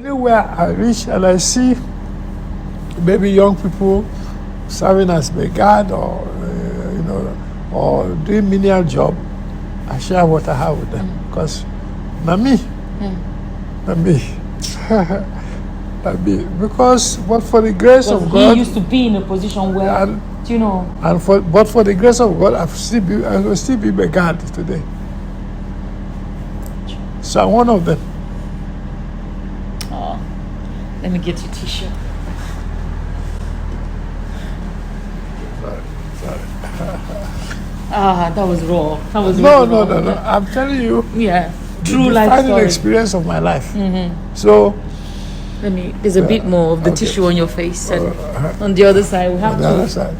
Anywhere I reach and I see maybe young people serving as guard or or doing menial job, I share what I have with them because me, because but for the grace of God, he used to be in a position where but for the grace of God, I will still be a guard today. So I'm one of them. Oh, let me get you tissue. Sorry. That was raw. That was no. I'm telling you. Yeah, true life story. Experience of my life. So. There's a bit more of the tissue on your face, and on the other side we have to. Other side.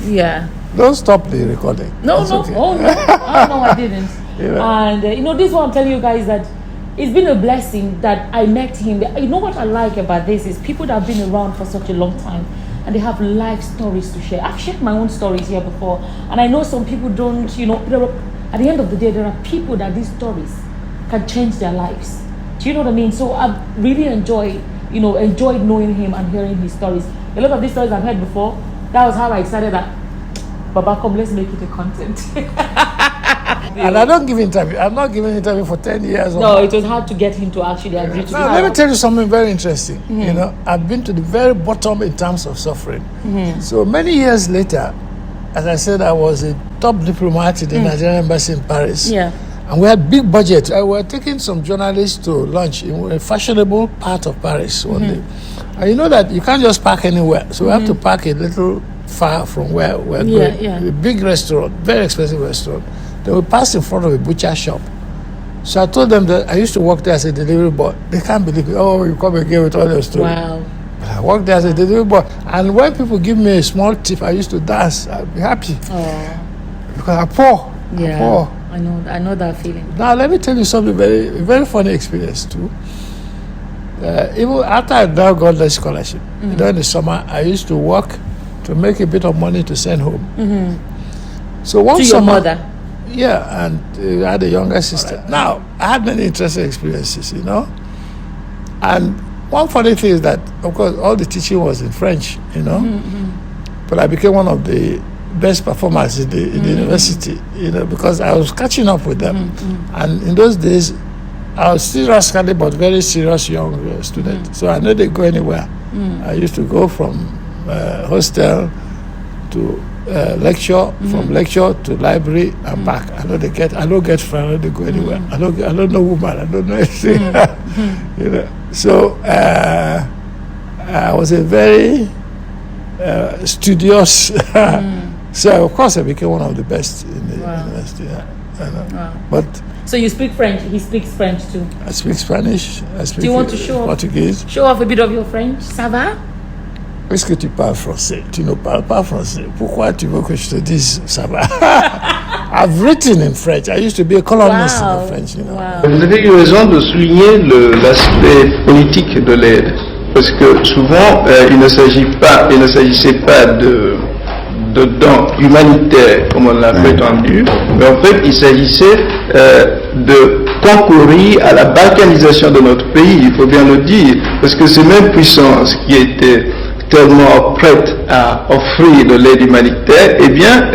Yeah. Don't stop the recording. No. Okay. Oh no. I didn't. And this is what I'm telling you guys, that it's been a blessing that I met him. You know what I like about this is people that have been around for such a long time and they have life stories to share. I've shared my own stories here before, and I know some people don't. At the end of the day, there are people that these stories can change their lives. Do you know what I mean? So I really enjoyed knowing him and hearing his stories. A lot of these stories I've heard before. That was how I decided that, Baba, come, let's make it a content. And I don't give interview. I'm not giving interview for 10 years. No, it was hard to get him to actually agree to. Now, let me tell you something very interesting. I've been to the very bottom in terms of suffering. So many years later, as I said, I was a top diplomat in the Nigerian embassy in Paris. Yeah. And we had big budget. We were taking some journalists to lunch in a fashionable part of Paris one day. And you know that you can't just park anywhere. So we have to park a little far from where we're going. Yeah. A big restaurant, very expensive restaurant. Then we passed in front of a butcher shop. So I told them that I used to work there as a delivery boy. They can't believe it. Oh, you come again with all your stories. Wow. But I worked there as a delivery boy. And when people give me a small tip, I used to dance. I'd be happy. Oh. Because I'm poor. Yeah. I'm poor. I know that feeling. Now let me tell you something very, very funny experience too. Even after I now got the scholarship, during the summer, I used to work to make a bit of money to send home. So one summer, your mother. Yeah, and I had a younger sister. Right. Now I had many interesting experiences, And one funny thing is that, of course, all the teaching was in French, But I became one of the best performers in the university, because I was catching up with them. And in those days, I was still rascally but very serious young student. So I know they go anywhere. I used to go from hostel to lecture, from lecture to library and back. I don't get friends, I don't go anywhere. I don't know woman, I don't know anything. So I was a very studious. So of course I became one of the best in the university. Wow. But so you speak French. He speaks French too. I speak Spanish. I speak. Do you want to show Portuguese? Show off a bit of your French. Ça va? Est-ce que tu parles français? Tu ne parles pas français. Pourquoi tu veux que je te dise ça va? I've written in French. I used to be a columnist in French. Wow. Vous avez eu raison de souligner l'aspect politique de l'aide, parce que souvent il ne s'agissait pas de dons humanitaires comme on l'a prétendu, mais en fait il s'agissait de concourir à la balkanisation de notre pays, il faut bien le dire, parce que ces mêmes puissances qui étaient tellement prêtes à offrir de l'aide humanitaire, eh bien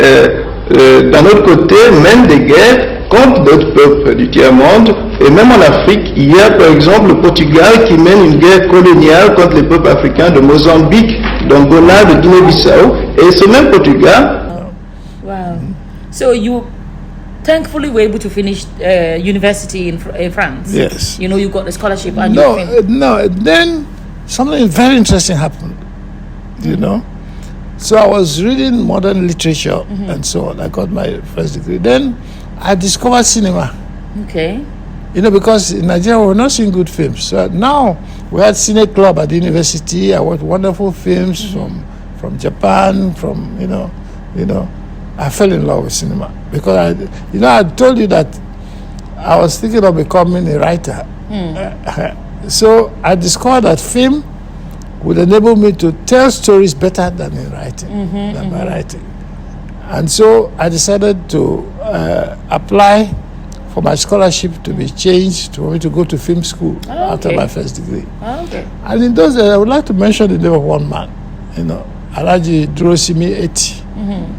d'un autre côté mènent des guerres contre d'autres peuples du tiers-monde, et même en Afrique, il y a par exemple le Portugal qui mène une guerre coloniale contre les peuples africains de Mozambique, d'Angola, de Guinée-Bissau, et ce même Portugal. Wow. So you thankfully were able to finish university in France. Yes. You got a scholarship. And no. Then something very interesting happened. So I was reading modern literature and so on. I got my first degree. Then I discovered cinema. Okay. Because in Nigeria we're not seeing good films. So now we had Cine Club at the university. I watched wonderful films from Japan, I fell in love with cinema because I told you that I was thinking of becoming a writer. So I discovered that film would enable me to tell stories better than in writing, than by writing. And so I decided to apply for my scholarship to be changed for me to go to film school after my first degree. Okay. And in those days, I would like to mention the name of one man, Alhaji Durosimi Eti.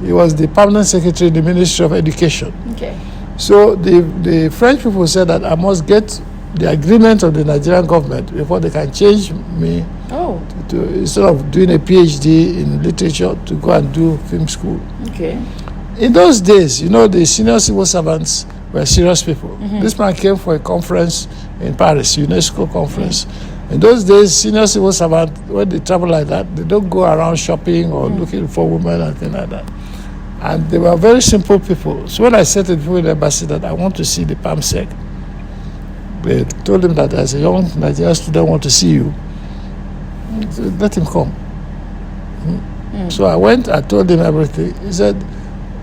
He was the permanent secretary in the Ministry of Education. Okay. So the French people said that I must get the agreement of the Nigerian government before they can change me to instead of doing a PhD in literature to go and do film school. Okay. In those days, the senior civil servants were serious people. This man came for a conference in Paris, UNESCO conference. In those days, senior civil servants, when they travel like that, they don't go around shopping or looking for women and things like that. And they were very simple people. So when I said to the people in the embassy that I want to see the PAMSEC, they told him that as a young Nigerian student want to see you, so let him come. So I went, I told him everything. He said,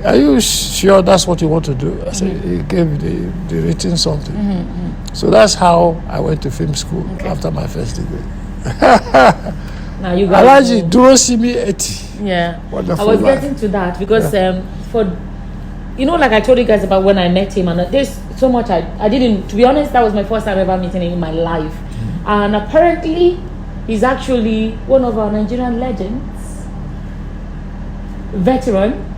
are you sure that's what you want to do? I said, he gave the written something. So that's how I went to film school after my first degree. Now you guys Alhaji Durosimi Eti. Yeah. Wonderful I was man. getting to that because like I told you guys about when I met him, and there's so much I didn't, to be honest, that was my first time ever meeting him in my life. And apparently he's actually one of our Nigerian legends, veteran.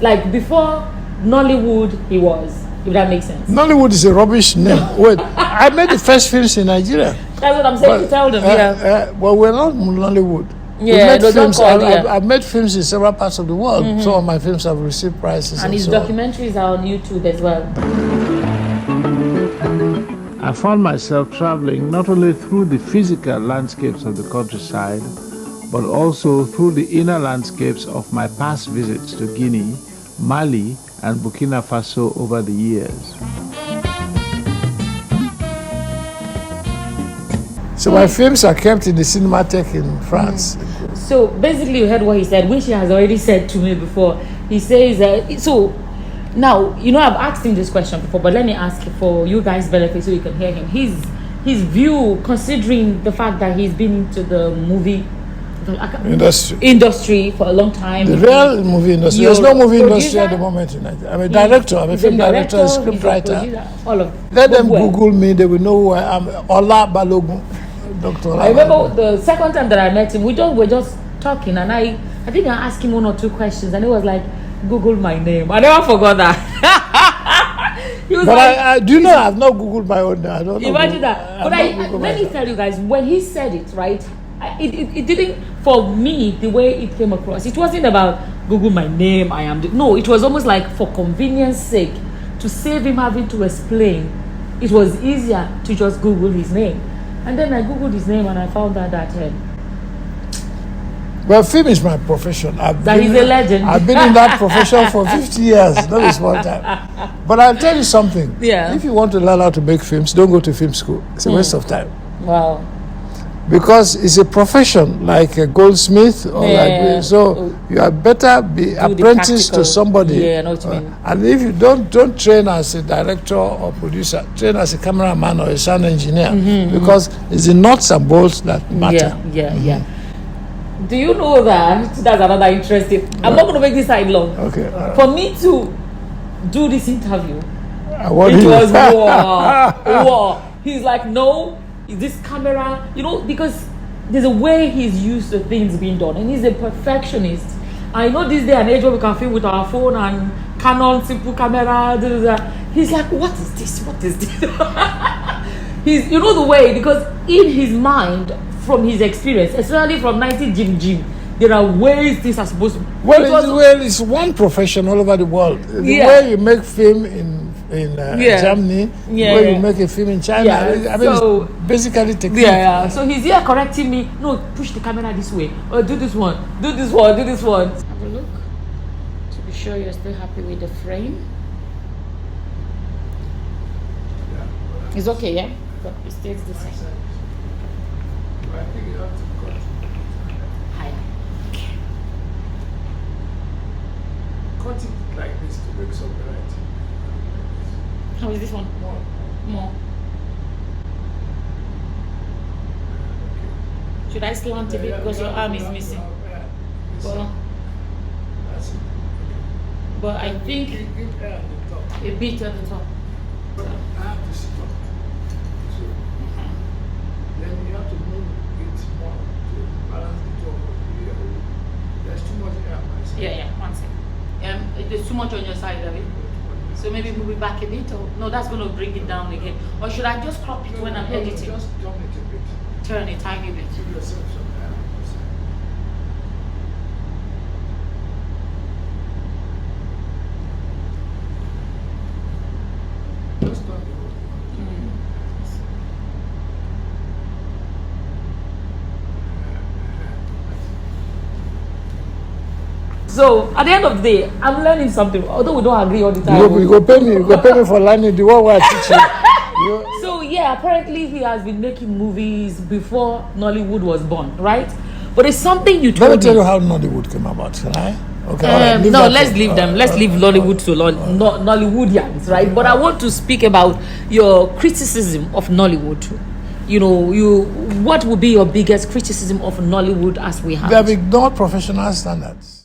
Like before Nollywood, he was, if that makes sense. Nollywood is a rubbish name. Wait, I made the first films in Nigeria. That's what I'm saying to tell them, Well, we're not Nollywood. Yeah, we made films. called, I've made films in several parts of the world. Some of my films have received prizes. And his documentaries are on YouTube as well. I found myself traveling not only through the physical landscapes of the countryside, but also through the inner landscapes of my past visits to Guinea, Mali, and Burkina Faso over the years. So my films are kept in the Cinematheque in France. So basically you heard what he said, which he has already said to me before. He says, so now, I've asked him this question before, but let me ask for you guys' benefit so you can hear him. His view, considering the fact that he's been into the movie industry for a long time. The real movie industry. There's no movie industry at the moment in Nigeria. I'm a director. I'm a film director, a script writer. All of Let them Google me. They will know who I am. Ola Balogun. Dr. Ola I remember Balogun. the second time that I met him, we were just talking, and I think I asked him 1 or 2 questions, and he was like, Google my name. I never forgot that. He was I do know I've not Googled my own name. I don't know. Imagine that. But let me tell you guys, when he said it, right, it didn't, for me, the way it came across, it wasn't about Google my name, no, it was almost like for convenience sake, to save him having to explain, it was easier to just Google his name. And then I Googled his name and I found out that well, film is my profession. He's a legend. I've been in that profession for 50 years. Not a small time. But I'll tell you something. Yeah. If you want to learn how to make films, don't go to film school. It's a waste of time. Wow. Because it's a profession like a goldsmith or so you had better be apprenticed to somebody. Yeah, I know what you mean. And if you don't train as a director or producer, train as a cameraman or a sound engineer, because it's the nuts and bolts that matter. Yeah. Do you know that? That's another interesting. I'm not going to make this side long. Okay. For me to do this interview, it was war. He's like, no, this camera, because there's a way he's used to things being done, and he's a perfectionist. I know this day and age where we can film with our phone and Canon simple camera. He's like, what is this? What is this? He's, the way, because in his mind, from his experience, especially from 90 Jim, there are ways things are supposed to. It's one profession all over the world. The way you make film in Germany, the way you make a film in China. It's basically technique. So he's here correcting me. No, push the camera this way. Or do this one. Do this one. Do this one. Have a look to be sure you're still happy with the frame. It's okay, yeah? But it stays the same. I think you have to cut. Higher. Okay. Cut it like this to make something right. How is this one? More. Should I slant a bit because your arm is missing? Well, that's it. but I think a bit at the top. But I have to sit up. So then you have to move it more to balance the two of you. There's too much air on my side. Yeah, one second. There's too much on your side, David. So maybe move it back a bit, or no, that's going to bring it down again. Or should I just crop it when I'm editing? Just turn it a bit. Turn it tiny bit. Give yourself some air on your side. Just turn the whole thing. So at the end of the day, I'm learning something. Although we don't agree all the time. You go pay me. You go pay me for learning the one where I teach you. So yeah, apparently he has been making movies before Nollywood was born, right? But it's something you told me. Let me tell you how Nollywood came about, can I? Okay. All right, no, let's leave them. Let's leave Nollywood to Nollywoodians, right? But I want to speak about your criticism of Nollywood. You know, what would be your biggest criticism of Nollywood as we have? They have ignored professional standards.